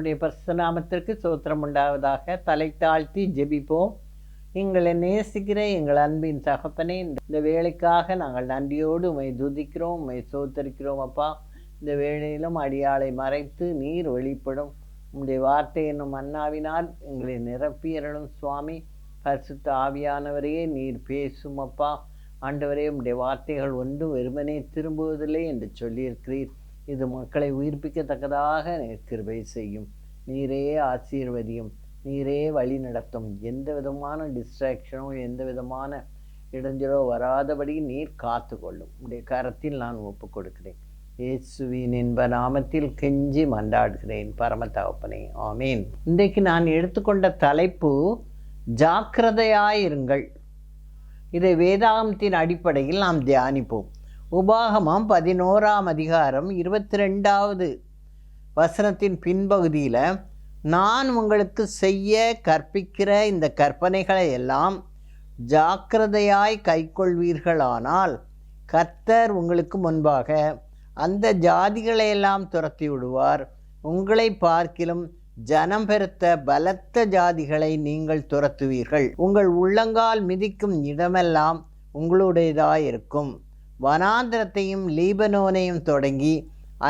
ஆண்டவருடைய பரிசுத்த நாமத்திற்கு ஸ்தோத்திரம் உண்டாவதாக. தலை தாழ்த்தி ஜெபிப்போம். எங்களை நேசிக்கிற எங்கள் அன்பின் தகப்பனே, இந்த வேலைக்காக நாங்கள் நன்றியோடு உம்மை துதிக்கிறோம், உம்மை ஸ்தோத்தரிக்கிறோம். அப்பா, இந்த வேளையிலும் அடியாளை மறைத்து நீர் வெளிப்படும் உம்முடைய வார்த்தை என்னும் மன்னாவினால் எங்களை நிரப்பியறலும் சுவாமி. பரிசுத்த ஆவியானவரையே நீர் பேசும் அப்பா. ஆண்டவரே, உம்முடைய வார்த்தைகள் ஒன்றும் வெறுமனே திரும்புவதில்லை என்று சொல்லியிருக்கிறீர். இது மக்களை உயிர்ப்பிக்கத்தக்கதாக நீர் கிருபை செய்யும். நீரே ஆசீர்வதியும், நீரே வழி நடத்தும். எந்த விதமான டிஸ்ட்ராக்ஷனோ எந்த விதமான இடைஞ்சலோ வராதபடி நீர் காத்து கொள்ளும். உடைய கரத்தில் நான் ஒப்பு கொடுக்கிறேன். இயேசுவின் இன்ப நாமத்தில் கெஞ்சி மன்றாடுகிறேன் பரம தகப்பனே, ஆமீன். இன்றைக்கு நான் எடுத்துக்கொண்ட தலைப்பு ஜாக்கிரதையாயிருங்கள். இதை வேதாகமத்தின் அடிப்படையில் நாம் தியானிப்போம். உபாகமம் 11ஆம் அதிகாரம் 22வது வசனத்தின் பின்பகுதியில், நான் உங்களுக்கு செய்ய கற்பிக்கிற இந்த கற்பனைகளை எல்லாம் ஜாக்கிரதையாய் கைக்கொள்வீர்களானால் கர்த்தர் உங்களுக்கு முன்பாக அந்த ஜாதிகளையெல்லாம் துரத்தி விடுவார். உங்களை பார்க்கிலும் ஜனம் பெருத்த பலத்த ஜாதிகளை நீங்கள் துரத்துவீர்கள். உங்கள் உள்ளங்கால் மிதிக்கும் இடமெல்லாம் உங்களுடையதாயிருக்கும். வனாந்திரத்தையும் லீபனோனையும் தொடங்கி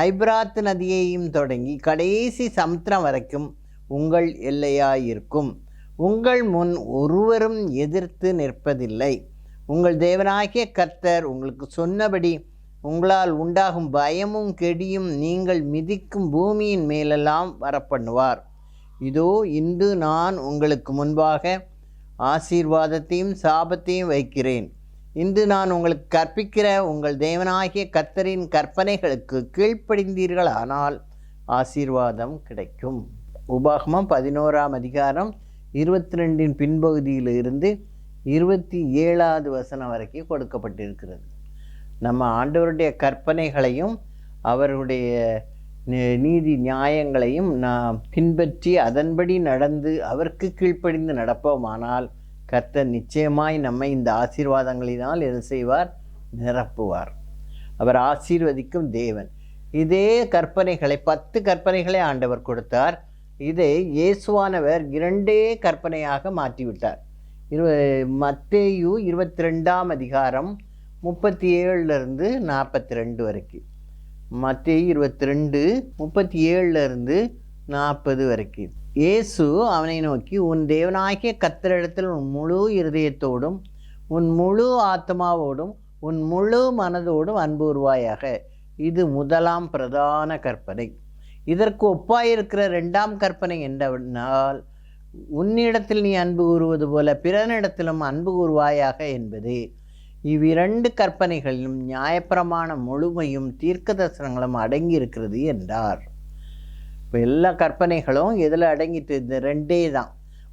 ஐப்ராத் நதியையும் தொடங்கி கடைசி சமுத்திரம் வரைக்கும் உங்கள் எல்லையாயிருக்கும். உங்கள் முன் ஒருவரும் எதிர்த்து நிற்பதில்லை. உங்கள் தேவனாகிய கர்த்தர் உங்களுக்கு சொன்னபடி உங்களால் உண்டாகும் பயமும் கெடியும் நீங்கள் மிதிக்கும் பூமியின் மேலெல்லாம் வரப்பண்ணுவார். இதோ இன்று நான் உங்களுக்கு முன்பாக ஆசீர்வாதத்தையும் சாபத்தையும் வைக்கிறேன். இன்று நான் உங்களுக்கு கற்பிக்கிற உங்கள் தேவனாகிய கர்த்தரின் கற்பனைகளுக்கு கீழ்ப்படிந்தீர்களானால் ஆசீர்வாதம் கிடைக்கும். உபாகமம் 11ஆம் அதிகாரம் 22 பின்பகுதியில் இருந்து 27வது வசனம் வரைக்கும் கொடுக்கப்பட்டிருக்கிறது. நம்ம ஆண்டவருடைய கற்பனைகளையும் அவருடைய நீதி நியாயங்களையும் நாம் பின்பற்றி அதன்படி நடந்து அவருக்கு கீழ்ப்படிந்து நடப்போமானால் கர்த்தர் நிச்சயமாய் நம்மை இந்த ஆசீர்வாதங்களினால் எது செய்வார்? நிரப்புவார். அவர் ஆசீர்வதிக்கும் தேவன். இதே கற்பனைகளை 10 கற்பனைகளை ஆண்டவர் கொடுத்தார். இதை இயேசுவானவர் 2 கற்பனையாக மாற்றிவிட்டார். மத்தேயு 22ஆம் அதிகாரம் 37லிருந்து 42 வரைக்கும். மத்தேயு 22 37லிருந்து 40 வரைக்கும். இயேசு அவனை நோக்கி, உன் தேவனாகிய கர்த்தரிடத்தில் உன் முழு இருதயத்தோடும் உன் முழு ஆத்மாவோடும் உன் முழு மனதோடும் அன்பு கூர்வாயாக. இது முதலாம் பிரதான கற்பனை. இதற்கு ஒப்பாயிருக்கிற 2ஆம் கற்பனை என்னவென்றால், உன்னிடத்தில் நீ அன்பு கூறுவது போல பிறனிடத்திலும் அன்பு கூர்வாயாக என்பது. இவ்விரண்டு கற்பனைகளிலும் நியாயப்பிரமாணம் முழுமையும் தீர்க்க தரிசனங்களும் அடங்கி இருக்கிறது என்றார். இப்போ எல்லா கற்பனைகளும் எதில் அடங்கிட்டு? இந்த 2 தான்.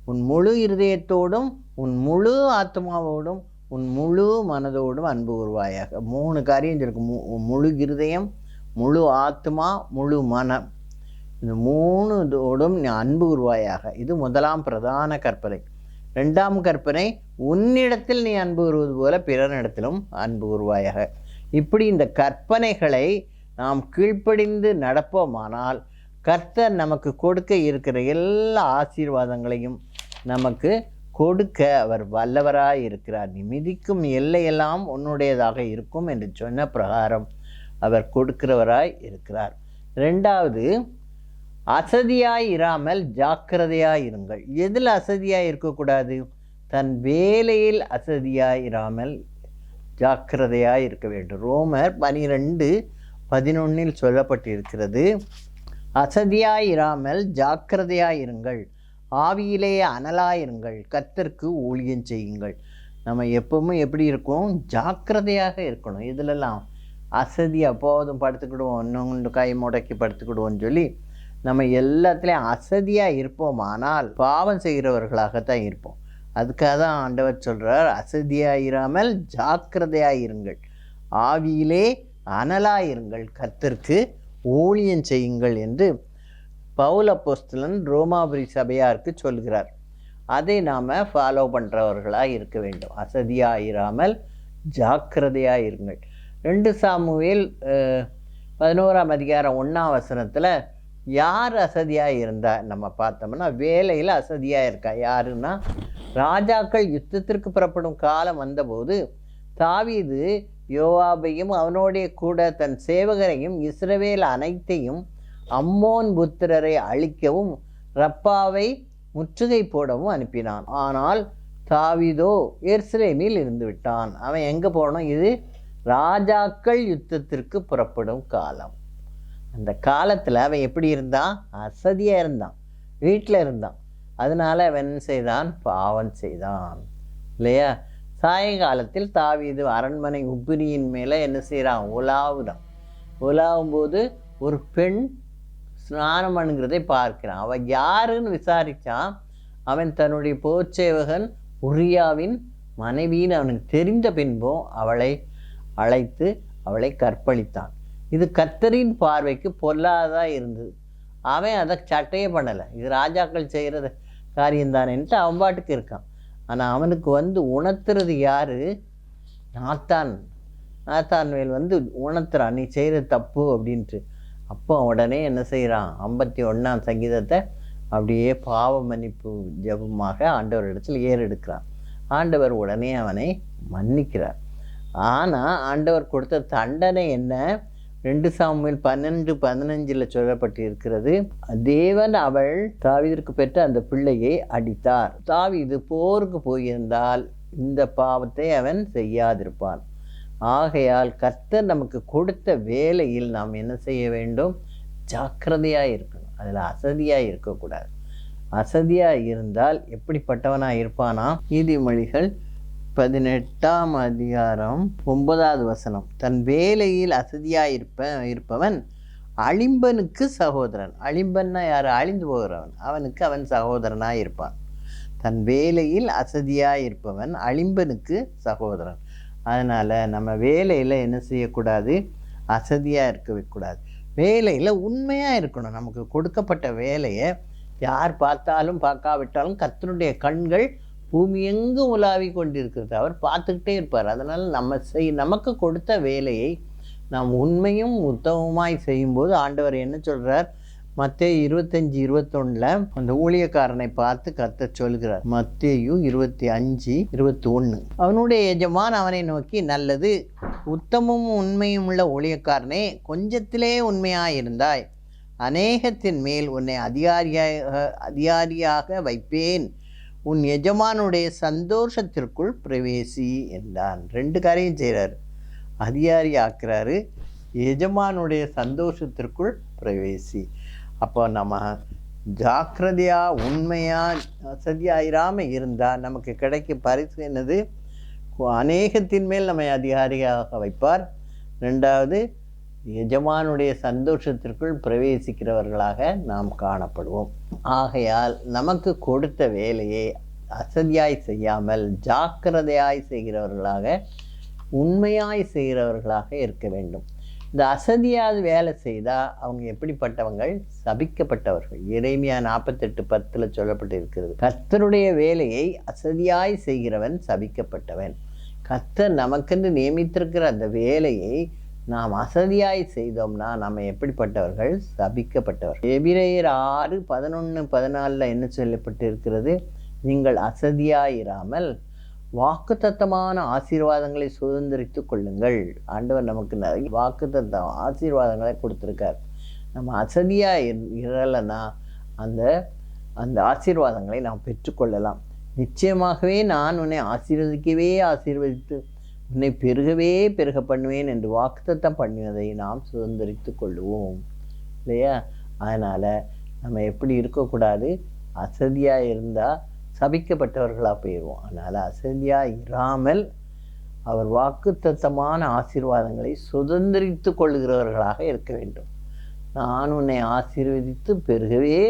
உன் முழு இருதயத்தோடும் உன் முழு ஆத்மாவோடும் உன் முழு மனதோடும் அன்பு கூர்வாயாக. 3 காரியம் சொல்லிருக்கு. முழு இருதயம், முழு ஆத்மா, முழு மனம். இந்த 3ஓடும் நீ அன்பு கூர்வாயாக. இது முதலாம் பிரதான கற்பனை. 2ஆம் கற்பனை, உன்னிடத்தில் நீ அன்பு கூறுவது போல பிறனிடத்திலும் அன்பு கூர்வாயாக. இப்படி இந்த கற்பனைகளை நாம் கீழ்ப்படிந்து நடப்போமானால் கர்த்தர் நமக்கு கொடுக்க இருக்கிற எல்லா ஆசீர்வாதங்களையும் நமக்கு கொடுக்க அவர் வல்லவராய் இருக்கிறார். நீ மிதிக்கும் எல்லையெல்லாம் உன்னுடையதாக இருக்கும் என்று சொன்ன பிரகாரம் அவர் கொடுக்கிறவராய் இருக்கிறார். 2வது, அசதியாய் இராமல் ஜாக்கிரதையாய் இருங்கள். எதில் அசதியாய் இருக்கக்கூடாது? தன் வேலையில் அசதியாய் இராமல் ஜாக்கிரதையாய் இருக்க வேண்டும். ரோமர் 12:11 சொல்லப்பட்டிருக்கிறது, அசதியாயிராமல் ஜாக்கிரதையாயிருங்கள், ஆவியிலேயே அனலாயிருங்கள், கர்த்தருக்கு ஊழியம் செய்யுங்கள். நம்ம எப்பவுமே எப்படி இருக்கோம்? ஜாக்கிரதையாக இருக்கணும். இதிலெல்லாம் அசதி அப்போதும் படுத்துக்கிடுவோம், இன்னொன்று கை முடக்கி படுத்துக்கிடுவோம்னு சொல்லி நம்ம எல்லாத்துலேயும் அசதியாக இருப்போமானால் பாவம் செய்கிறவர்களாகத்தான் இருப்போம். அதுக்காக தான் ஆண்டவர் சொல்கிறார், அசதியாயிராமல் ஜாக்கிரதையாயிருங்கள், ஆவியிலே அனலாயிருங்கள், கர்த்தருக்கு ஊழியம் செய்யுங்கள் என்று பவுல் அப்போஸ்தலன் ரோமாபுரி சபையாருக்கு சொல்கிறார். அதை நாம் ஃபாலோ பண்ணுறவர்களாக இருக்க வேண்டும். அசதியாயிராமல் ஜாக்கிரதையாயிருங்கள். 2 சாமுவேல் 11ஆம் அதிகாரம் 1ஆம் வசனத்தில் யார் அசதியாக இருந்தால் நம்ம பார்த்தோம்னா வேலையில் அசதியாக இருக்கா யாருன்னா, ராஜாக்கள் யுத்தத்திற்கு புறப்படும் காலம் வந்தபோது தாவீது யோவாபையும் அவனோடைய கூட தன் சேவகரையும் இஸ்ரவேல் அனைத்தையும் அம்மோன் புத்திரரை அழிக்கவும் ரப்பாவை முற்றுகை போடவும் அனுப்பினான். ஆனால் தாவீதோ எருசலேமில் இருந்து விட்டான். அவன் எங்கே போகணும்? இது ராஜாக்கள் யுத்தத்திற்கு புறப்படும் காலம். அந்த காலத்தில் அவன் எப்படி இருந்தான்? அசதியாக இருந்தான், வீட்டில் இருந்தான். அதனால் அவன் செய்தான், பாவம் செய்தான் இல்லையா? சாயங்காலத்தில் தாவீது அரண்மனை உப்பிரியின் மேலே என்ன செய்கிறான்? உலாவுதான். உலாவும்போது ஒரு பெண் ஸ்நானம் பண்ணுங்கிறதை பார்க்கிறான். அவன் யாருன்னு விசாரித்தான். அவன் தன்னுடைய போர்ச்சேவகன் உரியாவின் மனைவின்னு அவனுக்கு தெரிந்த பின்பும் அவளை அழைத்து அவளை கற்பழித்தான். இது கர்த்தரின் பார்வைக்கு பொல்லாததாக இருந்தது. அவன் அதை சட்டையே பண்ணலை. இது ராஜாக்கள் செய்கிறது காரியம்தானேன்ட்டு அவன் பாட்டுக்கு இருக்கான். ஆனால் அவனுக்கு உணர்த்துறது யார்? நாத்தான்வேல் உணர்த்துறான், நீ செய்கிறது தப்பு அப்படின்ட்டு. அப்போ உடனே என்ன செய்கிறான்? 51ஆம் சங்கீதத்தை அப்படியே பாவ மன்னிப்பு ஜபமாக ஆண்டவர் இடத்துல ஏறெடுக்கிறான். ஆண்டவர் உடனே அவனை மன்னிக்கிறார். ஆனால் ஆண்டவர் கொடுத்த தண்டனை என்ன? 2 சாமுவேல் 12:15 சொல்லப்பட்டு இருக்கிறது. தேவன் அவள் தாவீதிற்கு பெற்ற அந்த பிள்ளையை அடித்தார். தாவீது போருக்கு போயிருந்தால் இந்த பாவத்தை அவன் செய்யாதிருப்பான். ஆகையால் கர்த்தர் நமக்கு கொடுத்த வேலையில் நாம் என்ன செய்ய வேண்டும்? ஜாக்கிரதையாக இருக்கணும். அதில் அசதியாக இருக்கக்கூடாது. அசதியாக இருந்தால் எப்படிப்பட்டவனாக இருப்பானா? நீதிமொழிகள் 18ஆம் அதிகாரம் 9வது வசனம், தன் வேலையில் அசதியாக இருப்பவன் அழிம்பனுக்கு சகோதரன். அழிம்பன்னா யார்? அழிந்து போகிறவன். அவனுக்கு அவன் சகோதரனாக இருப்பான். தன் வேலையில் அசதியாக இருப்பவன் அழிம்பனுக்கு சகோதரன். அதனால் நம்ம வேலையில் என்ன செய்யக்கூடாது? அசதியாக இருக்கக்கூடாது. வேலையில் உண்மையாக இருக்கணும். நமக்கு கொடுக்கப்பட்ட வேலையை யார் பார்த்தாலும் பார்க்காவிட்டாலும் கர்த்தருடைய கண்கள் பூமி எங்கும் உலாவி கொண்டிருக்கிறது. அவர் பார்த்துக்கிட்டே இருப்பார். அதனால் நமக்கு கொடுத்த வேலையை நாம் உண்மையும் உத்தமமாய் செய்யும்போது ஆண்டவர் என்ன சொல்கிறார்? மத்தேயு 25:21 அந்த ஊழியக்காரனை பார்த்து கர்த்தர் சொல்கிறார். மத்தேயு 25:21 அவனுடைய எஜமான் அவனை நோக்கி, நல்லது உத்தமமும் உண்மையும் உள்ள ஊழியக்காரனே, கொஞ்சத்திலே உண்மையாயிருந்தாய், அநேகத்தின் மேல் உன்னை அதிகாரியாக வைப்பேன், உன் எஜமானுடைய சந்தோஷத்திற்குள் பிரவேசி என்றான். 2 காரியம் செய்கிறார். அதிகாரி ஆக்குறாரு, எஜமானுடைய சந்தோஷத்திற்குள் பிரவேசி. அப்போ நம்ம ஜாக்கிரதையாக உண்மையாக அசதியாயிராமல் இருந்தால் நமக்கு கிடைக்கும் பரிசு என்னது? அநேகத்தின் மேல் நம்மை அதிகாரியாக வைப்பார். 2வது, எஜமானுடைய சந்தோஷத்திற்குள் பிரவேசிக்கிறவர்களாக நாம் காணப்படுவோம். ஆகையால் நமக்கு கொடுத்த வேலையை அசதியாய் செய்யாமல் ஜாக்கிரதையாய் செய்கிறவர்களாக, உண்மையாய் செய்கிறவர்களாக இருக்க வேண்டும். இந்த அசதியாவது வேலை செய்தால் அவங்க எப்படிப்பட்டவங்கள்? சபிக்கப்பட்டவர்கள். எரேமியா 48:10 சொல்லப்பட்டு இருக்கிறது. கர்த்தருடைய வேலையை அசதியாய் செய்கிறவன் சபிக்கப்பட்டவன். கர்த்தர் நமக்கென்று நியமித்திருக்கிற அந்த வேலையை நாம் அசதியாய் செய்தோம்னா நம்ம எப்படிப்பட்டவர்கள்? சபிக்கப்பட்டவர்கள். எபிரேயர் 6:11-14 என்ன சொல்லப்பட்டு இருக்கிறது? நீங்கள் அசதியாயிராமல் வாக்குத்தத்தமான ஆசீர்வாதங்களை சுதந்திரித்து கொள்ளுங்கள். ஆண்டவர் நமக்கு நிறைய வாக்குத்தத்த ஆசீர்வாதங்களை கொடுத்துருக்கார். நம்ம அசதியாக இரலைன்னா அந்த ஆசீர்வாதங்களை நாம் பெற்றுக்கொள்ளலாம். நிச்சயமாகவே நான் உன்னை ஆசீர்வதித்து உன்னை பெருக பண்ணுவேன் என்று வாக்குத்தத்தம் பண்ணினதை நாம் சுதந்திரித்து கொள்ளுவோம் இல்லையா? அதனால் நம்ம எப்படி இருக்கக்கூடாது? அசதியாக இருந்தால் சபிக்கப்பட்டவர்களாக போயிடுவோம். அதனால் அசதியாக இராமல் அவர் வாக்குத்தத்தமான ஆசீர்வாதங்களை சுதந்திரித்து கொள்கிறவர்களாக இருக்க வேண்டும். நான் உன்னை ஆசீர்வதித்து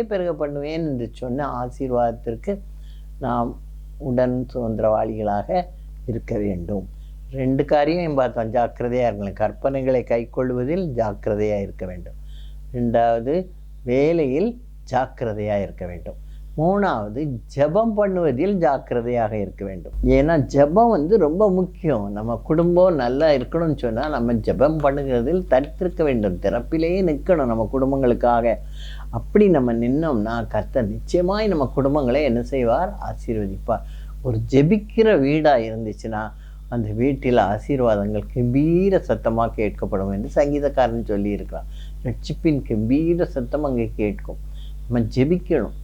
பெருக பண்ணுவேன் என்று சொன்ன ஆசீர்வாதத்திற்கு நாம் உடன் சுதந்திரவாளிகளாக இருக்க வேண்டும். 2 காரியம் பார்த்தோம். ஜாக்கிரதையாக இருக்கணும். கற்பனைகளை கை கொள்வதில் ஜாக்கிரதையாக இருக்க வேண்டும். 2வது, வேலையில் ஜாக்கிரதையாக இருக்க வேண்டும். மூணாவது, ஜெபம் பண்ணுவதில் ஜாக்கிரதையாக இருக்க வேண்டும். ஏன்னா ஜெபம் ரொம்ப முக்கியம். நம்ம குடும்பம் நல்லா இருக்கணும்னு சொன்னால் நம்ம ஜெபம் பண்ணுகிறதில் தடுத்திருக்க வேண்டும். திறப்பிலேயே நிற்கணும் நம்ம குடும்பங்களுக்காக. அப்படி நம்ம நின்னோம்னா கர்த்தர் நிச்சயமாய் நம்ம குடும்பங்களை என்ன செய்வார்? ஆசீர்வதிப்பார். ஒரு ஜெபிக்கிற வீடாக இருந்துச்சுன்னா அந்த வீட்டில் ஆசீர்வாதங்கள் கம்பீர சத்தமாக கேட்கப்படும் என்று சங்கீதக்காரன் சொல்லியிருக்கிறான். ரட்சிப்பின் கம்பீர சத்தம் அங்கே கேட்கும். நம்ம ஜெபிக்கணும்.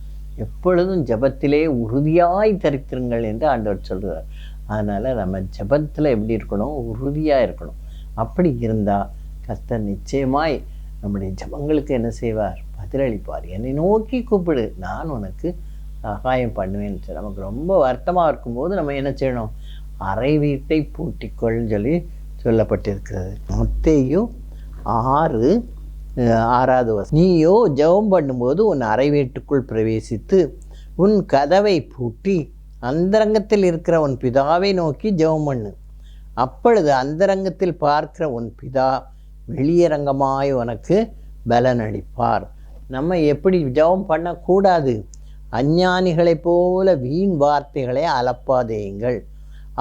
எப்பொழுதும் ஜெபத்திலே உறுதியாய் தரித்திருங்கள் என்று ஆண்டவர் சொல்கிறார். அதனால் நம்ம ஜெபத்தில் எப்படி இருக்கணும்? உறுதியாக இருக்கணும். அப்படி இருந்தால் கர்த்தர் நிச்சயமாய் நம்முடைய ஜெபங்களுக்கு என்ன செய்வார்? பதிலளிப்பார். என்னை நோக்கி கூப்பிடு, நான் உனக்கு சகாயம் பண்ணுவேன்னு சொல்லி. நமக்கு ரொம்ப வருத்தமாக இருக்கும்போது நம்ம என்ன செய்யணும்? அறை வீட்டை பூட்டிக்கொள்னு சொல்லி சொல்லப்பட்டிருக்கிறது. மத்தேயு 6:6 நீயோ ஜெபம் பண்ணும்போது உன் அறை வீட்டுக்குள் பிரவேசித்து உன் கதவை பூட்டி அந்தரங்கத்தில் இருக்கிற உன் பிதாவை நோக்கி ஜெபம் பண்ணு. அப்பொழுது அந்தரங்கத்தில் பார்க்கிற உன் பிதா வெளியரங்கமாய் உனக்கு பலன் அளிப்பார். நம்ம எப்படி ஜெபம் பண்ணக்கூடாது? அஞ்ஞானிகளைப் போல வீண் வார்த்தைகளை அலப்பாதேயுங்கள்.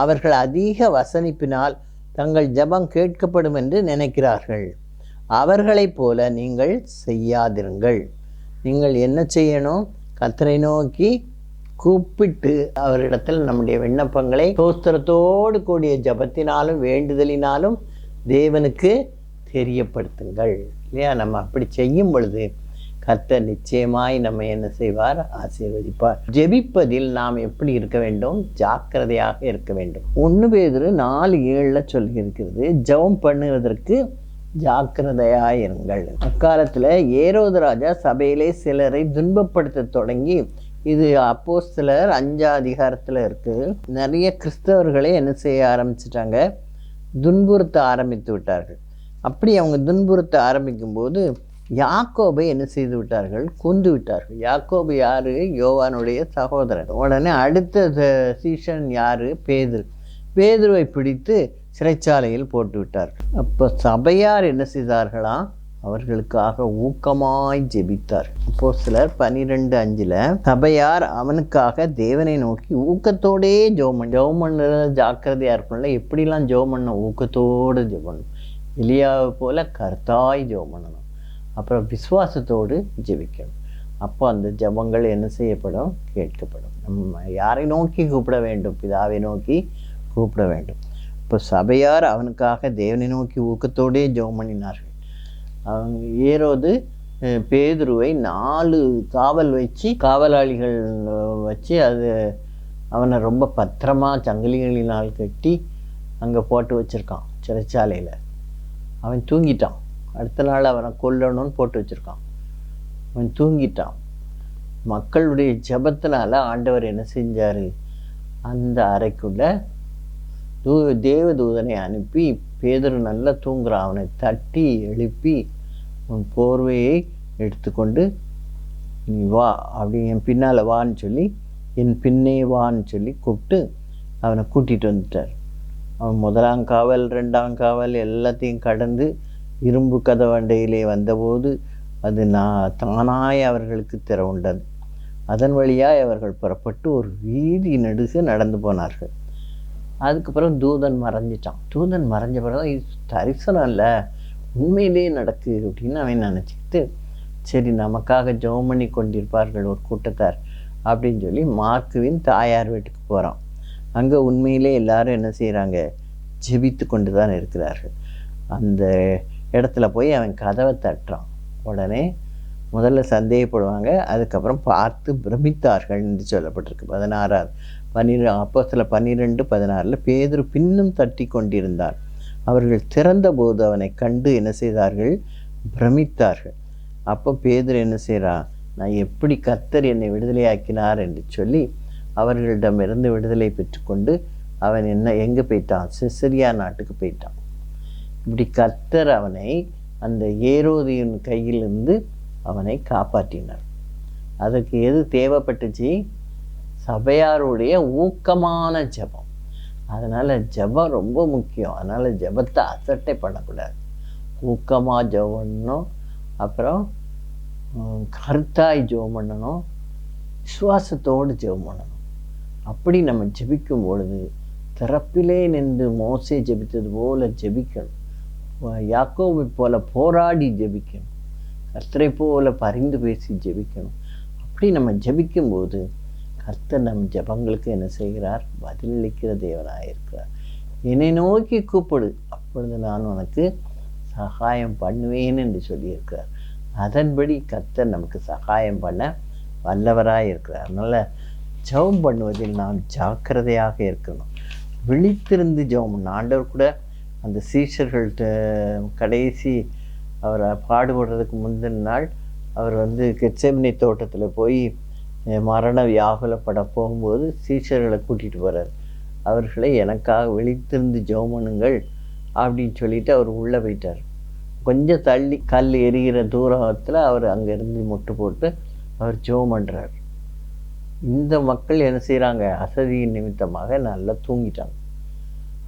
அவர்கள் அதிக வசனிப்பினால் தங்கள் ஜெபம் கேட்கப்படும் என்று நினைக்கிறார்கள். அவர்களைப் போல நீங்கள் செய்யாதிருங்கள். நீங்கள் என்ன செய்யணும்? கர்த்தரை நோக்கி கூப்பிட்டு அவரிடத்தில் நம்முடைய விண்ணப்பங்களை ஸ்தோத்திரத்தோடு கூடிய ஜெபத்தினாலும் வேண்டுதலினாலும் தேவனுக்கு தெரியப்படுத்துங்கள். இல்லையா? நம்ம அப்படி செய்யும் பொழுது கர்த்தர் நிச்சயமாய் நம்ம என்ன செய்வார்? ஆசீர்வதிப்பார். ஜெபிப்பதில் நாம் எப்படி இருக்க வேண்டும்? ஜாக்கிரதையாக இருக்க வேண்டும். 1 பேதுரு 4:7 சொல்லியிருக்கிறது, ஜெபம் பண்ணுவதற்கு ஜாக்கிரதையாயிருங்கள். அக்காலத்தில் ஏரோது ராஜா சபையிலே சிலரை துன்பப்படுத்த தொடங்கி, இது அப்போஸ்தலர் 5 இருக்குது. நிறைய கிறிஸ்தவர்களே என்ன செய்ய ஆரம்பிச்சிட்டாங்க? துன்புறுத்த ஆரம்பித்து விட்டார்கள். அப்படி அவங்க துன்புறுத்த ஆரம்பிக்கும்போது யாக்கோபை என்ன செய்து விட்டார்கள்? கொன்று விட்டார்கள். யாக்கோபு யாரு? யோவானுடைய சகோதரன். உடனே அடுத்த சீஷன் யாரு? பேதுரு. பேதுருவை பிடித்து சிறைச்சாலையில் போட்டு விட்டார்கள். அப்போ சபையார் என்ன செய்தார்களாம்? அவர்களுக்காக ஊக்கமாய் ஜெபித்தார். அப்போஸ்தலர் 12:5 சபையார் அவனுக்காக தேவனை நோக்கி ஊக்கத்தோடே ஜெபம் பண்ணுறது ஜாக்கிரதையாக இருக்கணும்ல. எப்படிலாம் ஜெபம் பண்ணணும்? ஊக்கத்தோடு ஜெபம் பண்ணணும். எலியாவை போல கர்த்தாய் ஜெபம் பண்ணணும். அப்புறம் விசுவாசத்தோடு ஜெபிக்கணும். அப்போ அந்த ஜெபங்கள் என்ன செய்யப்படும்? கேட்கப்படும். நம்ம யாரை நோக்கி கூப்பிட வேண்டும்? பிதாவை நோக்கி கூப்பிட வேண்டும். இப்போ சபையார் அவனுக்காக தேவனை நோக்கி ஊக்கத்தோடே ஜெபம் பண்ணினார்கள். அவங்க ஏரோது பேதுருவை 4 காவலாளிகள் வச்சு அவனை ரொம்ப பத்திரமாக சங்கிலிகளினால் கட்டி அங்கே போட்டு வச்சுருக்கான் சிறைச்சாலையில். அவன் தூங்கிட்டான். அடுத்த நாள் அவனை கொல்லணும்னு போட்டு வச்சுருக்கான். அவன் தூங்கிட்டான். மக்களுடைய ஜெபத்தினால ஆண்டவர் என்ன செஞ்சார்? அந்த அறைக்குள்ள தேவதூதனை அனுப்பி, பேதுரு நல்லா தூங்குறான், அவனை தட்டி எழுப்பி, உன் போர்வையை எடுத்துக்கொண்டு நீ வா, அப்படி என் பின்னால் வான்னு சொல்லி, என் பின்னே வான்னு சொல்லி கூப்பிட்டு அவனை கூட்டிகிட்டு வந்துட்டார். அவன் 1ஆம் காவல் 2ஆம் காவல் எல்லாத்தையும் கடந்து இரும்பு கதவண்டையிலே வந்தபோது அது தானாய் அவர்களுக்கு திறவுண்டது. அதன் வழியாய் அவர்கள் புறப்பட்டு ஒரு வீதி நெடுக நடந்து போனார்கள். அதுக்கப்புறம் தூதன் மறைஞ்சிட்டான். தூதன் மறைஞ்ச பிறகு இது தரிசனம் இல்லை, உண்மையிலேயே நடக்கு அப்படின்னு அவன் நினச்சிக்கிட்டு, சரி நமக்காக ஜெபம் பண்ணி கொண்டிருப்பார்கள் ஒரு கூட்டத்தார் அப்படின்னு சொல்லி மார்க்குவின் தாயார் வீட்டுக்கு போகிறான். அங்கே உண்மையிலே எல்லாரும் என்ன செய்கிறாங்க? ஜெபித்து கொண்டு தான் இருக்கிறார்கள். அந்த இடத்துல போய் அவன் கதவை தட்டுறான். உடனே முதல்ல சந்தேகப்படுவாங்க, அதுக்கப்புறம் பார்த்து பிரமித்தார்கள் என்று சொல்லப்பட்டிருக்கு. 16 அப்போஸ்தலர் 12:16 பேதுரு பின்னும் தட்டி கொண்டிருந்தார். அவர்கள் திறந்தபோது அவனை கண்டு என்ன செய்தார்கள்? பிரமித்தார்கள். அப்போ பேதுரு என்ன செய்கிறான்? நான் எப்படி கர்த்தர் என்னை விடுதலையாக்கினார் என்று சொல்லி அவர்களிடமிருந்து விடுதலை பெற்றுக்கொண்டு அவன் எங்கே போயிட்டான்? செசரியா நாட்டுக்கு போயிட்டான். இப்படி கர்த்தர் அவனை அந்த ஏரோதியின் கையிலிருந்து அவனை காப்பாற்றினார். அதுக்கு எது தேவைப்பட்டுச்சு? சபையாருடைய ஊக்கமான ஜெபம். அதனால் ஜெபம் ரொம்ப முக்கியம். அதனால் ஜெபத்தை அசட்டை பண்ணக்கூடாது. ஊக்கமாக ஜெபம் பண்ணணும். அப்புறம் கருத்தாய் ஜெபம் பண்ணணும். விசுவாசத்தோடு ஜெபம் பண்ணணும். அப்படி நம்ம ஜெபிக்கும் பொழுது திறப்பிலே நின்று மோசே ஜெபித்தது போல ஜெபிக்கணும். யாக்கோபை போல போராடி ஜெபிக்கணும். கர்த்தரை போல பரிந்து பேசி ஜெபிக்கணும். அப்படி நம்ம ஜெபிக்கும்போது கர்த்தர் நம் ஜெபங்களுக்கு என்ன செய்கிறார்? பதிலளிக்கிற தேவனாக இருக்கிறார். என்னை நோக்கி கூப்பிடு, அப்பொழுது நான் உனக்கு சகாயம் பண்ணுவேன் என்று சொல்லியிருக்கிறார். அதன்படி கர்த்தர் நமக்கு சகாயம் பண்ண வல்லவராக இருக்கிறார். அதனால் ஜெபம் பண்ணுவதில் நாம் ஜாக்கிரதையாக இருக்கணும். விழித்திருந்து ஜெபம். ஆண்டவர் கூட அந்த சீஷர்கள்ட்ட கடைசி அவரை பாடுபடுறதுக்கு முந்தின நாள் அவர் கெத்செமனே தோட்டத்தில் போய் மரண வியாகுலப்பட போகும்போது சீஷர்களை கூட்டிகிட்டு போகிறார். அவர்களை எனக்காக விழித்திருந்து ஜெபம் பண்ணுங்கள் அப்படின்னு சொல்லிட்டு அவர் உள்ளே போயிட்டார். கொஞ்சம் தள்ளி கல் எரிகிற தூரத்தில் அவர் அங்கேருந்து முட்டு போட்டு அவர் ஜெபம் பண்ணுறார். இந்த மக்கள் என்ன செய்கிறாங்க? அசதியின் நிமித்தமாக நல்லா தூங்கிட்டாங்க.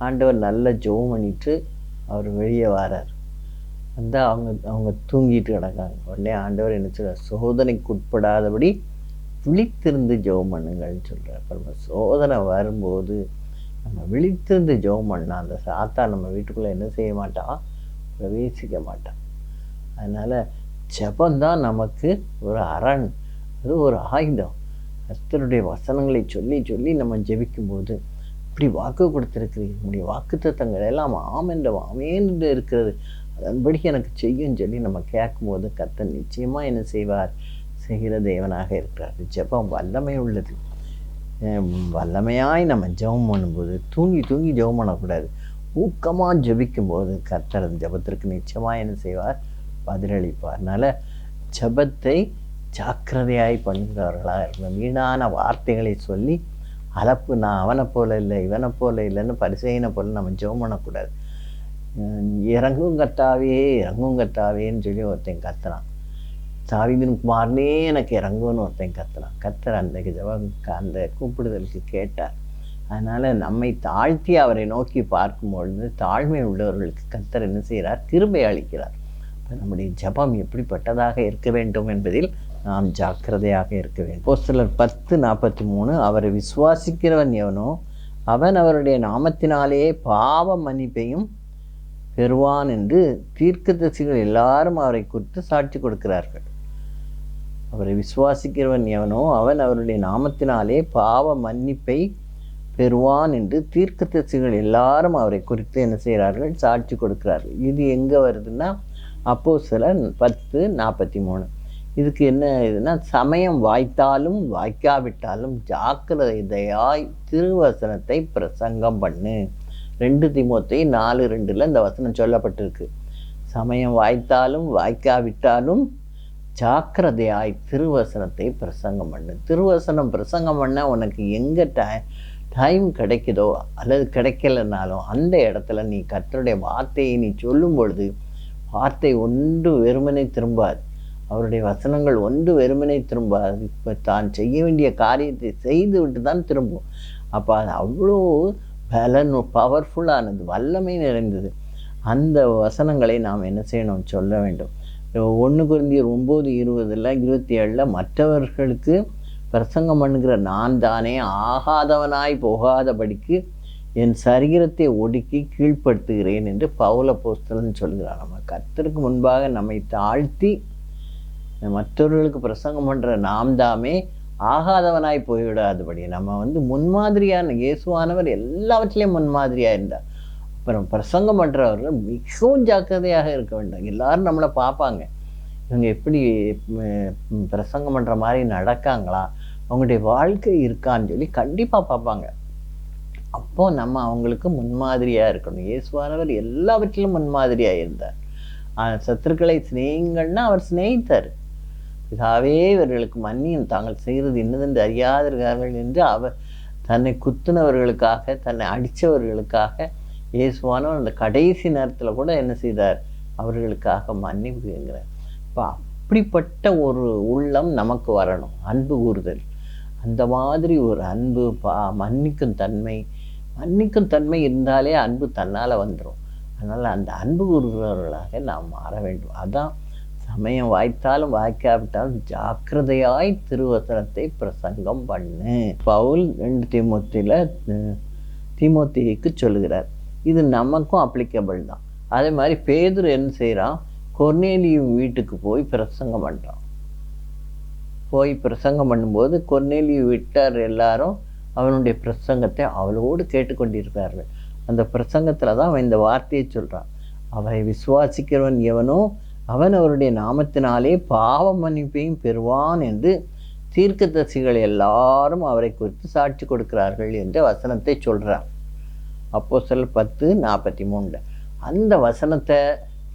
ஆண்டவர் நல்லா ஜெபம் பண்ணிட்டு அவர் வெளியே வரார். அவங்க தூங்கிட்டு கிடக்காங்க. உடனே ஆண்டவர் என்ன சொல்கிறார்? சோதனைக்கு உட்படாதபடி விழித்திருந்து ஜெபம் பண்ணுங்கள்னு சொல்கிறார். அப்புறமா சோதனை வரும்போது நம்ம விழித்திருந்து ஜெபம் பண்ணால் அந்த சாத்தான் நம்ம வீட்டுக்குள்ளே என்ன செய்ய மாட்டான்? பிரவேசிக்க மாட்டான். அதனால் ஜெபந்தான் நமக்கு ஒரு அரண், அது ஒரு ஆயுதம். கர்த்தருடைய வசனங்களை சொல்லி சொல்லி நம்ம ஜெபிக்கும்போது இப்படி வாக்கு கொடுத்துருக்குறீங்க, நம்முடைய வாக்குத்தத்தங்கள் எல்லாம் ஆமென்று இருக்கிறது, அதன்படி எனக்கு செய்யும் சொல்லி நம்ம கேட்கும்போது கர்த்தர் நிச்சயமாக என்ன செய்வார்? செய்கிற தேவனாக இருக்கிறார். ஜெபம் வல்லமை உள்ளது. வல்லமையாய் நம்ம ஜெபம் பண்ணும்போது தூங்கி தூங்கி ஜெபம் பண்ணக்கூடாது. ஊக்கமாக ஜெபிக்கும்போது கர்த்தர் அந்த ஜெபத்திற்கு நிச்சயமாக என்ன செய்வார்? பதிலளிப்பார். அதனால் ஜெபத்தை ஜாக்கிரதையாய் பண்ணுகிறவர்களாக இருக்கணும். வீணான வார்த்தைகளை சொல்லி அலப்பு, நான் அவனை போல இல்லை இவனை போல இல்லைன்னு பரிசையினை போல நம்ம ஜெபம் பண்ணக்கூடாது. இறங்கும் கர்த்தாவேன்னு சொல்லி ஒருத்தன் கத்துனான். தாவீதின் குமாரனே எனக்கு இறங்குன்னு ஒருத்தன் கத்துனான். கர்த்தர் அந்த ஜெபம் அந்த கூப்பிடுதலுக்கு கேட்டார். அதனால் நம்மை தாழ்த்தி அவரை நோக்கி பார்க்கும்பொழுது தாழ்மை உள்ளவர்களுக்கு கர்த்தர் என்ன செய்கிறார்? கிருபை அளிக்கிறார். நம்முடைய ஜெபம் எப்படிப்பட்டதாக இருக்க வேண்டும் என்பதில் நாம் ஜாக்கிரதையாக இருக்க வேண்டும். அப்போஸ்தலர் 10:43 அவரை விசுவாசிக்கிறவன் எவனோ அவன் அவருடைய நாமத்தினாலே பாவ மன்னிப்பையும் பெறுவான் என்று தீர்க்கதரிசிகள் எல்லாரும் அவரை குறித்து சாட்சி கொடுக்கிறார்கள். அவரை விசுவாசிக்கிறவன் எவனோ அவன் அவருடைய நாமத்தினாலே பாவ மன்னிப்பை பெறுவான் என்று தீர்க்கதரிசிகள் எல்லாரும் அவரை குறித்து என்ன செய்கிறார்கள்? சாட்சி கொடுக்கிறார்கள். இது எங்கே வருதுன்னா அப்போஸ்தலர் 10:43. இதுக்கு என்ன இதுன்னா, சமயம் வாய்த்தாலும் வாய்க்காவிட்டாலும் ஜாக்கிரதையாய் திருவசனத்தை பிரசங்கம் பண்ணு. 2 தீமோத்தேயு 4:2 இந்த வசனம் சொல்லப்பட்டிருக்கு. சமயம் வாய்த்தாலும் வாய்க்காவிட்டாலும் ஜாக்கிரதையாய் திருவசனத்தை பிரசங்கம் பண்ணு. திருவசனம் பிரசங்கம் பண்ண உனக்கு எங்கே டைம் கிடைக்குதோ அல்லது கிடைக்கலனாலும் அந்த இடத்துல நீ கர்த்தருடைய வார்த்தையை நீ சொல்லும் பொழுது வார்த்தை ஒன்று வெறுமனே திரும்பாது. அவருடைய வசனங்கள் ஒன்று வெறுமனே திரும்பாது. இப்போ தான் செய்ய வேண்டிய காரியத்தை செய்து விட்டு தான் திரும்பும். அப்போ அது அவ்வளோ பவர்ஃபுல்லானது, வல்லமை நிறைந்தது. அந்த வசனங்களை நாம் என்ன செய்யணும்? சொல்ல வேண்டும். 1 கொரிந்தியர் 9:20-27 மற்றவர்களுக்கு பிரசங்கம் பண்ணுகிற நான் தானே ஆகாதவனாய் போகாதபடிக்கு என் சரீரத்தை ஒடுக்கி கீழ்ப்படுத்துகிறேன் என்று பவுல் அப்போஸ்தலன் சொல்கிறார். நம்ம கர்த்தருக்கு முன்பாக நம்மை தாழ்த்தி மற்றவர்களுக்கு பிரசங்கம் பண்ணுற நாம் தாமே ஆகாதவனாய் போய்விடாதபடி நம்ம முன்மாதிரியான இயேசுவானவர் எல்லாவற்றிலையும் முன்மாதிரியாக இருந்தார். அப்புறம் பிரசங்கம் பண்ணுறவர்கள் மிகவும் ஜாக்கிரதையாக இருக்க வேண்டும். எல்லாரும் நம்மளை பார்ப்பாங்க, இவங்க எப்படி பிரசங்கம் பண்ணுற மாதிரி நடக்காங்களா, அவங்களுடைய வாழ்க்கை இருக்கான்னு சொல்லி கண்டிப்பாக பார்ப்பாங்க. அப்போது நம்ம அவங்களுக்கு முன்மாதிரியாக இருக்கணும். இயேசுவானவர் எல்லாவற்றிலும் முன்மாதிரியாக இருந்தார். சத்துருக்களை சிநேகிங்கள்னா அவர் சிநேகித்தார். இதாவே இவர்களுக்கு மன்னியும், தாங்கள் செய்கிறது இன்னதென்று அறியாதிருக்கிறார்கள் என்று அவர் தன்னை குத்துனவர்களுக்காக, தன்னை அடித்தவர்களுக்காக இயேசுவானவர் அந்த கடைசி நேரத்தில் கூட என்ன செய்தார்? அவர்களுக்காக மன்னிப்பு கேட்கிறார். இப்போ அப்படிப்பட்ட ஒரு உள்ளம் நமக்கு வரணும். அன்பு கூறுதல், அந்த மாதிரி ஒரு அன்பு, மன்னிக்கும் தன்மை இருந்தாலே அன்பு தன்னால் வந்துடும். அதனால் அந்த அன்பு கூறுகிறவர்களாக நாம் மாற வேண்டும். அதான் சமயம் வாய்த்தாலும் வாய்க்காவிட்டாலும் ஜாக்கிரதையாய் திருவசனத்தை பிரசங்கம் பண்ணு. பவுல் 2 தீமோத்தேயுக்கு சொல்லுகிறார். இது நமக்கும் அப்ளிகபிள் தான். அதே மாதிரி பேதுரு என்ன செய்கிறான், கொர்நேலியு வீட்டுக்கு போய் பிரசங்கம் பண்ணுறான். போய் பிரசங்கம் பண்ணும்போது கொர்நேலியு வீட்டார் எல்லாரும் அவனுடைய பிரசங்கத்தை அவளோடு கேட்டுக்கொண்டிருக்கிறார்கள். அந்த பிரசங்கத்தில் தான் அவன் இந்த வார்த்தையை சொல்கிறான், அவரை விசுவாசிக்கிறவன் எவனோ அவன் அவருடைய நாமத்தினாலே பாவ மன்னிப்பையும் பெறுவான் என்று தீர்க்கதரிசிகள் எல்லாரும் அவரை குறித்து சாட்சி கொடுக்கிறார்கள் என்ற வசனத்தை சொல்கிறார். அப்போஸ்தலர் 10:43. அந்த வசனத்தை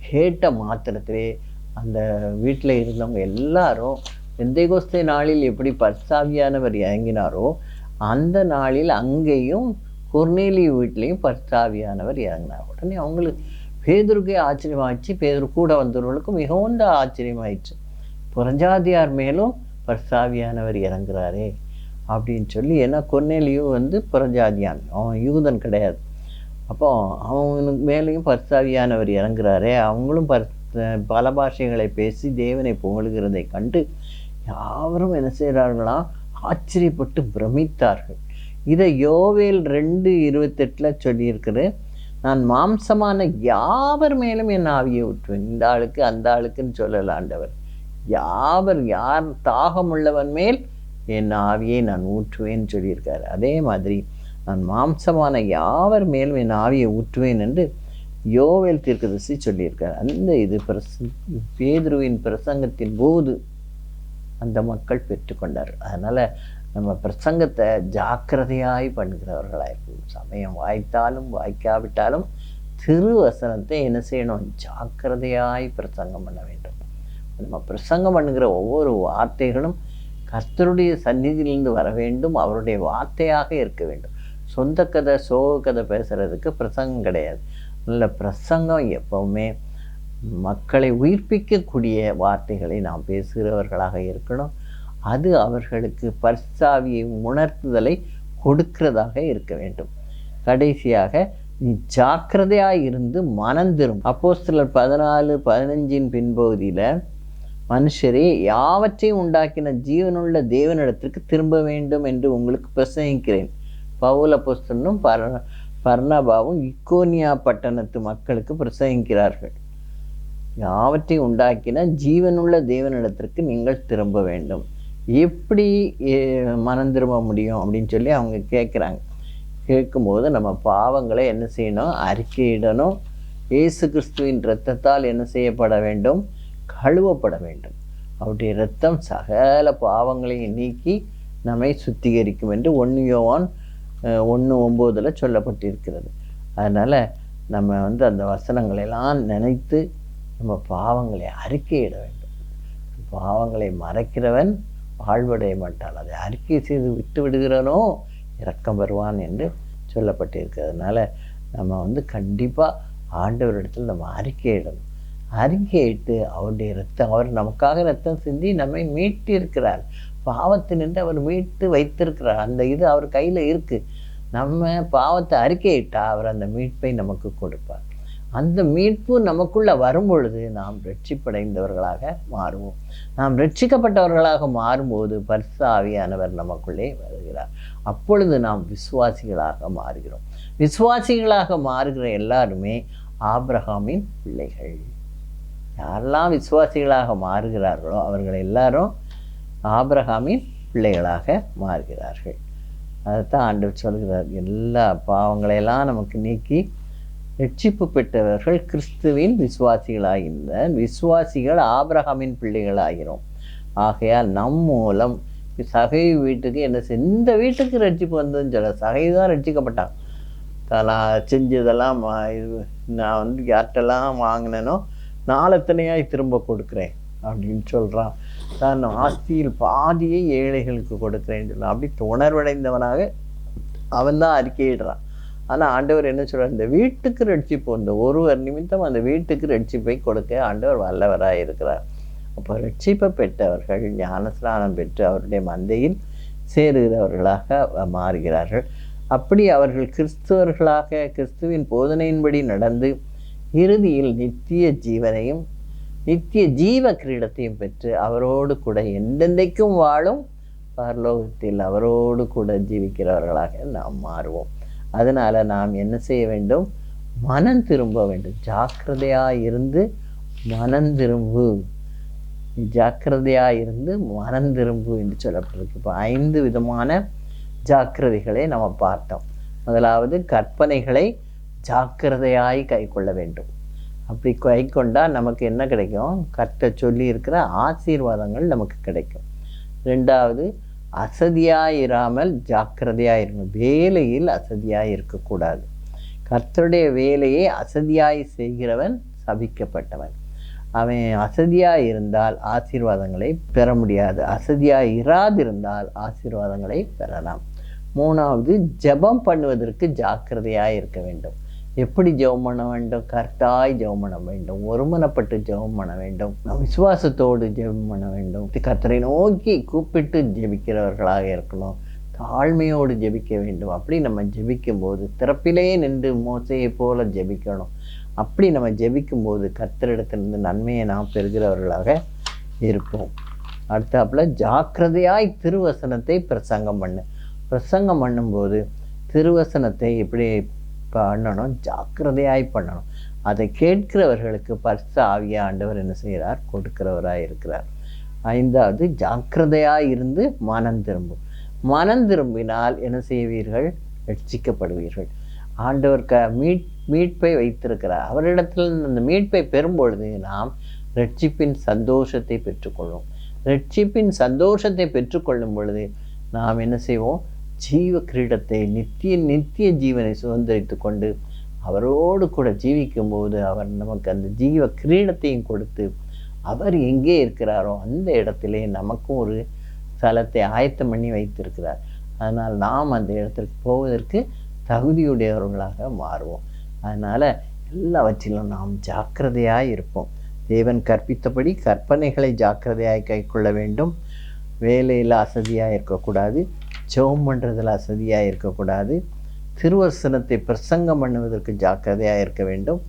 கேட்ட மாத்திரத்திலே அந்த வீட்டில் இருந்தவங்க எல்லாரும் பெந்தேகோஸ்தே நாளில் எப்படி பரிசுத்தாவியானவர் இறங்கினாரோ அந்த நாளில் அங்கேயும் கொர்நேலியு வீட்லேயும் பரிசுத்தாவியானவர் இறங்கினார். உடனே அவங்களுக்கு பேதுருக்கே ஆச்சரியமாயிடுச்சு, பேதுரு கூட வந்தவர்களுக்கும் மிகவும் ஆச்சரியமாயிடுச்சு. புறஜாதியார் மேலும் பரிசுத்தாவியானவர் இறங்குறாரே அப்படின்னு சொல்லி. ஏன்னா கொர்நேலியு புறஜாதியான், அவன் யூதன் கிடையாது. அப்போ அவனுக்கு மேலேயும் பரிசுத்தாவியானவர் இறங்குறாரே, அவங்களும் பல பாஷைகளை பேசி தேவனை புகழுகிறதை கண்டு யாவரும் என்ன செய்கிறார்களாம், ஆச்சரியப்பட்டு பிரமித்தார்கள். இதை யோவேல் 2:28 சொல்லியிருக்கிறது, நான் மாம்சமான யாவர் மேலும் என் ஆவியை ஊற்றுவேன். இந்த ஆளுக்கு அந்த ஆளுக்குன்னு சொல்லல ஆண்டவர், யார் தாகமுள்ளவன் மேல் என் ஆவியை நான் ஊற்றுவேன்னு சொல்லியிருக்காரு. அதே மாதிரி நான் மாம்சமான யாவர் மேலும் என் ஆவியை ஊற்றுவேன் என்று யோவேல் தீர்க்கதரிசி சொல்லியிருக்கார். அந்த இது பேதுருவின் பிரசங்கத்தின் போது அந்த மக்கள் பெற்றுக்கொண்டார்கள். அதனால் நம்ம பிரசங்கத்தை ஜாக்கிரதையாய் பண்ணுகிறவர்களாயிருக்கும். சமயம் வாய்த்தாலும் வாய்க்காவிட்டாலும் திருவசனத்தை என்ன செய்யணும், ஜாக்கிரதையாய் பிரசங்கம் பண்ண வேண்டும். நம்ம பிரசங்கம் பண்ணுகிற ஒவ்வொரு வார்த்தைகளும் கர்த்தருடைய சந்நிதியிலிருந்து வர வேண்டும், அவருடைய வார்த்தையாக இருக்க வேண்டும். சொந்த கதை சோக கதை பேசுகிறதுக்கு பிரசங்கம் கிடையாது. நல்ல பிரசங்கம் எப்பவுமே மக்களை உயிர்ப்பிக்கக்கூடிய வார்த்தைகளை நாம் பேசுகிறவர்களாக இருக்கணும். அது அவர்களுக்கு பரிசுத்தாவியை உணர்த்துதலை கொடுக்கிறதாக இருக்க வேண்டும். கடைசியாக நீ ஜாக்கிரதையாக இருந்து மனந்திரும். அப்போஸ்தலர் 14:15 பின்பகுதியில் மனுஷரே யாவற்றையும் உண்டாக்கின ஜீவனுள்ள தேவனிடத்திற்கு திரும்ப வேண்டும் என்று உங்களுக்கு பிரசங்கிக்கிறேன். பவுல் அப்போஸ்தலனும் பர்னபாவும் இக்கோனியா பட்டணத்து மக்களுக்கு பிரசங்கிக்கிறார்கள். யாவற்றையும் உண்டாக்கின ஜீவனுள்ள தேவனிடத்திற்கு நீங்கள் திரும்ப வேண்டும். எப்படி மனம் திரும்ப முடியும் அப்படின்னு சொல்லி அவங்க கேட்குறாங்க. கேட்கும்போது நம்ம பாவங்களை என்ன செய்யணும், அறிக்கையிடணும். இயேசு கிறிஸ்துவின் இரத்தத்தால் என்ன செய்யப்பட வேண்டும், கழுவப்பட வேண்டும். அவருடைய இரத்தம் சகல பாவங்களையும் நீக்கி நம்மை சுத்திகரிக்கும் என்று 1 யோவான் 1:9 சொல்லப்பட்டிருக்கிறது. அதனால் நம்ம அந்த வசனங்களெல்லாம் நினைத்து நம்ம பாவங்களை அறிக்கையிட வேண்டும். பாவங்களை மறைக்கிறவன் வாழ்வடைய மாட்டான், அதை அறிக்கை செய்து விட்டு விடுகிறனோ இரக்கம் பெறுவான் என்று சொல்லப்பட்டிருக்கிறதுனால நம்ம கண்டிப்பாக ஆண்டவரிடத்தில் நம்ம அறிக்கையிடணும். அறிக்கையிட்டு அவருடைய இரத்தம், அவர் நமக்காக இரத்தம் சிந்தி நம்மை மீட்டு இருக்கிறார். பாவத்தினின்று அவர் மீட்டு வைத்திருக்கிறார். அந்த இது அவர் கையில் இருக்குது. நம்ம பாவத்தை அறிக்கையிட்டால் அவர் அந்த மீட்பை நமக்கு கொடுப்பார். அந்த மீட்பு நமக்குள்ளே வரும்பொழுது நாம் ரட்சிப்படைந்தவர்களாக மாறுவோம். நாம் ரட்சிக்கப்பட்டவர்களாக மாறும்போது பரிசுத்த ஆவியானவர் நமக்குள்ளே வருகிறார். அப்பொழுது நாம் விசுவாசிகளாக மாறுகிறோம். விசுவாசிகளாக மாறுகிற எல்லாருமே ஆபிரகாமின் பிள்ளைகள். யாரெல்லாம் விசுவாசிகளாக மாறுகிறார்களோ அவர்கள் எல்லாரும் ஆபிரகாமின் பிள்ளைகளாக மாறுகிறார்கள். அதைத்தான் ஆண்டவர் சொல்கிறார். எல்லா பாவங்களையெல்லாம் நமக்கு நீக்கி ரட்சிப்பு பெற்றவர்கள் கிறிஸ்துவின் விசுவாசிகளாகின்ற விசுவாசிகள் ஆபிரகாமின் பிள்ளைகளாகிறோம். ஆகையால் நம் மூலம் சகை வீட்டுக்கு என்ன இந்த வீட்டுக்கு ரட்சிப்பு வந்ததுன்னு சொல்ல, சகை தான் ரட்சிக்கப்பட்டான். நான் செஞ்சதெல்லாம் நான் யார்கிட்டெல்லாம் வாங்கினேனோ நாளத்தனையாய் திரும்ப கொடுக்குறேன் அப்படின்னு சொல்கிறான். நான் ஆஸ்தியில் பாதியை ஏழைகளுக்கு கொடுக்குறேன்னு சொல்லலாம். அப்படி உணர்வடைந்தவனாக அவன் தான் அறிக்கையிடுறான். ஆனால் ஆண்டவர் என்ன சொல்கிறார், இந்த வீட்டுக்கு ரட்சிப்பு, இந்த ஒருவர் நிமித்தம் அந்த வீட்டுக்கு ரட்சிப்பை கொடுக்க ஆண்டவர் வல்லவராக இருக்கிறார். அப்போ ரட்சிப்பை பெற்றவர்கள் ஞானஸ்நானம் பெற்று அவருடைய மந்தையில் சேருகிறவர்களாக மாறுகிறார்கள். அப்படி அவர்கள் கிறிஸ்துவர்களாக கிறிஸ்துவின் போதனையின்படி நடந்து இறுதியில் நித்திய ஜீவனையும் நித்திய ஜீவ கிரீடத்தையும் பெற்று அவரோடு கூட என்றென்றைக்கும் வாழும் பரலோகத்தில் அவரோடு கூட ஜீவிக்கிறவர்களாக நாம் மாறுவோம். அதனால் நாம் என்ன செய்ய வேண்டும்? மனம் திரும்ப வேண்டும். ஜாக்கிரதையாக இருந்து மனம் திரும்பு, ஜாக்கிரதையாக இருந்து மனம் திரும்பு என்று சொல்லப்பட்டிருக்கு. இப்போ 5 விதமான ஜாக்கிரதைகளை நம்ம பார்த்தோம். முதலாவது, கற்பனைகளை ஜாக்கிரதையாய் கை கொள்ள வேண்டும். அப்படி கை கொண்டால் நமக்கு என்ன கிடைக்கும்? கர்த்தர் சொல்லி இருக்கிற ஆசீர்வாதங்கள் நமக்கு கிடைக்கும். 2வது, அசதியாக இராமல் ஜாக்கிரதையாக இருக்கணும். வேலையில் அசதியாக இருக்கக்கூடாது. கர்த்தருடைய வேலையை அசதியாய் செய்கிறவன் சபிக்கப்பட்டவன். அவன் அசதியாக இருந்தால் ஆசீர்வாதங்களை பெற முடியாது. அசதியாக இராதிருந்தால் ஆசீர்வாதங்களை பெறலாம். 3வது, ஜெபம் பண்ணுவதற்கு ஜாக்கிரதையாக இருக்க வேண்டும். எப்படி ஜெபம் பண்ண வேண்டும்? கரெக்டாய் ஜெபம் பண்ண வேண்டும். ஒருமனப்பட்டு ஜெபம் பண்ண வேண்டும். விசுவாசத்தோடு ஜெபம் பண்ண வேண்டும். கர்த்தரை நோக்கி கூப்பிட்டு ஜெபிக்கிறவர்களாக இருக்கணும். தாழ்மையோடு ஜெபிக்க வேண்டும். அப்படி நம்ம ஜெபிக்கும்போது திறப்பிலே நின்று மோசையை போல ஜெபிக்கணும். அப்படி நம்ம ஜெபிக்கும்போது கர்த்தரிடத்திலிருந்து நன்மையை நாம் பெறுகிறவர்களாக இருப்போம். அடுத்தாப்புல, ஜாக்கிரதையாய் திருவசனத்தை பிரசங்கம் பண்ணு. பிரசங்கம் பண்ணும்போது திருவசனத்தை எப்படி பண்ணணும்? ஜாக்கிரதையாய் பண்ணணும். அதை கேட்கிறவர்களுக்கு பரிசுத்த ஆவியை ஆண்டவர் என்ன செய்கிறார்? கொடுக்கிறவராக இருக்கிறார். 5வது, ஜாக்கிரதையாய் இருந்து மனம் திரும்பும். மனம் திரும்பினால் என்ன செய்வீர்கள்? ரட்சிக்கப்படுவீர்கள். ஆண்டவர் மீட்பை வைத்திருக்கிறார். அவரிடத்தில் அந்த மீட்பை பெறும்பொழுது நாம் ரட்சிப்பின் சந்தோஷத்தை பெற்றுக்கொள்வோம். ரட்சிப்பின் சந்தோஷத்தை பெற்றுக்கொள்ளும் பொழுது நாம் என்ன செய்வோம்? ஜீவ கிரீடத்தை, நித்திய ஜீவனை சுதந்திரித்து கொண்டு அவரோடு கூட ஜீவிக்கும்போது அவர் நமக்கு அந்த ஜீவ கிரீடத்தையும் கொடுத்து அவர் எங்கே இருக்கிறாரோ அந்த இடத்திலே நமக்கும் ஒரு ஸ்தலத்தை ஆயத்தம் பண்ணி வைத்திருக்கிறார். அதனால் நாம் அந்த இடத்திற்கு போவதற்கு தகுதியுடையவர்களாக மாறுவோம். அதனால் எல்லாவற்றிலும் நாம் ஜாக்கிரதையாக இருப்போம். தேவன் கற்பித்தபடி கற்பனைகளை ஜாக்கிரதையாக கை கொள்ள வேண்டும். வேலையில் அசதியாக இருக்கக்கூடாது. ஜெபம் பண்ணுறதில் அசதியாக இருக்கக்கூடாது. திருவசனத்தை பிரசங்கம் பண்ணுவதற்கு ஜாக்கிரதையாக இருக்க வேண்டும்.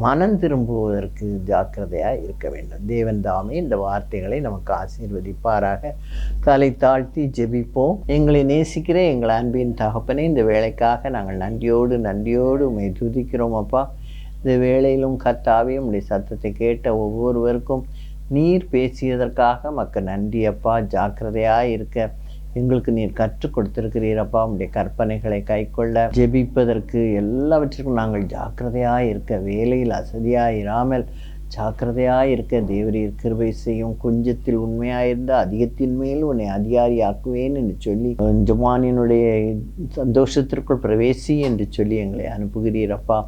மனம் திரும்புவதற்கு ஜாக்கிரதையாக இருக்க வேண்டும். தேவன் தாமே இந்த வார்த்தைகளை நமக்கு ஆசீர்வதிப்பாராக. தலை தாழ்த்தி ஜெபிப்போம். எங்களை நேசிக்கிற எங்கள் அன்பின் தகப்பனே, இந்த வேலைக்காக நாங்கள் நன்றியோடு உம்மை துதிக்கிறோம் அப்பா. இந்த வேளையிலும் கர்த்தாவே உம்முடைய சத்தத்தை கேட்ட ஒவ்வொருவருக்கும் நீர் பேசியதற்காக மக்கள் நன்றி அப்பா. ஜாக்கிரதையாக இருக்க எங்களுக்கு நீர் கற்றுக் கொடுத்திருக்கிறீரப்பா. உடைய கற்பனைகளை கை கொள்ள ஜெபிப்பதற்கு எல்லாவற்றிற்கும் நாங்கள் ஜாக்கிரதையாக இருக்க, வேலையில் அசதியாக இராமல் ஜாக்கிரதையாக இருக்க தேவரீர் கிருபை செய்யும். கொஞ்சத்தில் உண்மையாயிருந்த அதிகத்தின் மேல் உன்னை அதிகாரி ஆக்குவேன் என்று சொல்லி, ஜமானினுடைய சந்தோஷத்திற்குள் பிரவேசி என்று சொல்லி எங்களை அனுப்புகிறீரப்பா.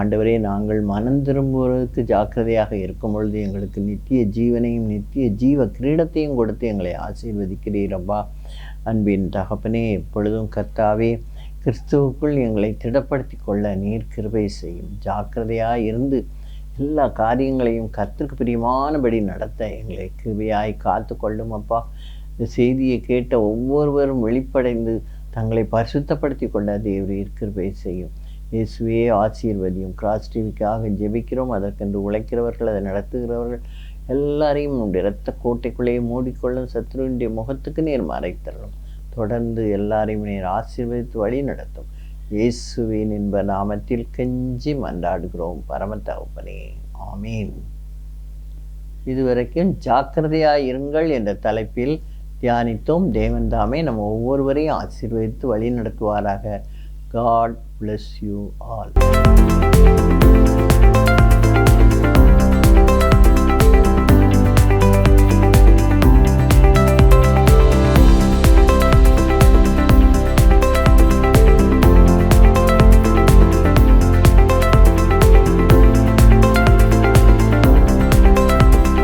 ஆண்டவரே, நாங்கள் மனம் திரும்புவதற்கு ஜாக்கிரதையாக இருக்கும் பொழுது எங்களுக்கு நித்திய ஜீவனையும் நித்திய ஜீவ கிரீடத்தையும் கொடுத்து எங்களை ஆசீர்வதிக்கிறீரப்பா. அன்பின் தகப்பனே, எப்பொழுதும் கர்த்தாவே கிறிஸ்துவுக்குள் எங்களை திடப்படுத்தி கொள்ள நீர் கிருபை செய்யும். ஜாக்கிரதையாக இருந்து எல்லா காரியங்களையும் கர்த்தருக்கு பிரியமானபடி நடத்த எங்களை கிருபையாய் காத்து கொள்ளும் அப்பா. இந்த செய்தியை கேட்ட ஒவ்வொருவரும் வெளிப்படைந்து தங்களை பரிசுத்தப்படுத்தி கொள்ள தேவரீர் கிருபை செய்யும். இயேசுவே ஆசீர்வதியும். கிராஸ் டிவிக்காக ஜெபிக்கிறோம். அதற்கென்று உழைக்கிறவர்கள், அதை நடத்துகிறவர்கள் எல்லாரையும் உடைய இரத்த கோட்டைக்குள்ளேயே மூடிக்கொள்ளும். சத்ருவினுடைய முகத்துக்கு நேர் மறைத்தரணும். தொடர்ந்து எல்லாரையும் நேர் ஆசீர்வதித்து வழி நடத்தும். இயேசுவின் இன்ப நாமத்தில் கெஞ்சி மன்றாடுகிறோம் பரம தகப்பனே, ஆமீன். இதுவரைக்கும் ஜாக்கிரதையாய் இருங்கள் என்ற தலைப்பில் தியானித்தோம். தேவன் தாமே நம்ம ஒவ்வொருவரையும் ஆசீர்வதித்து வழி நடத்துவாராக. God bless you all.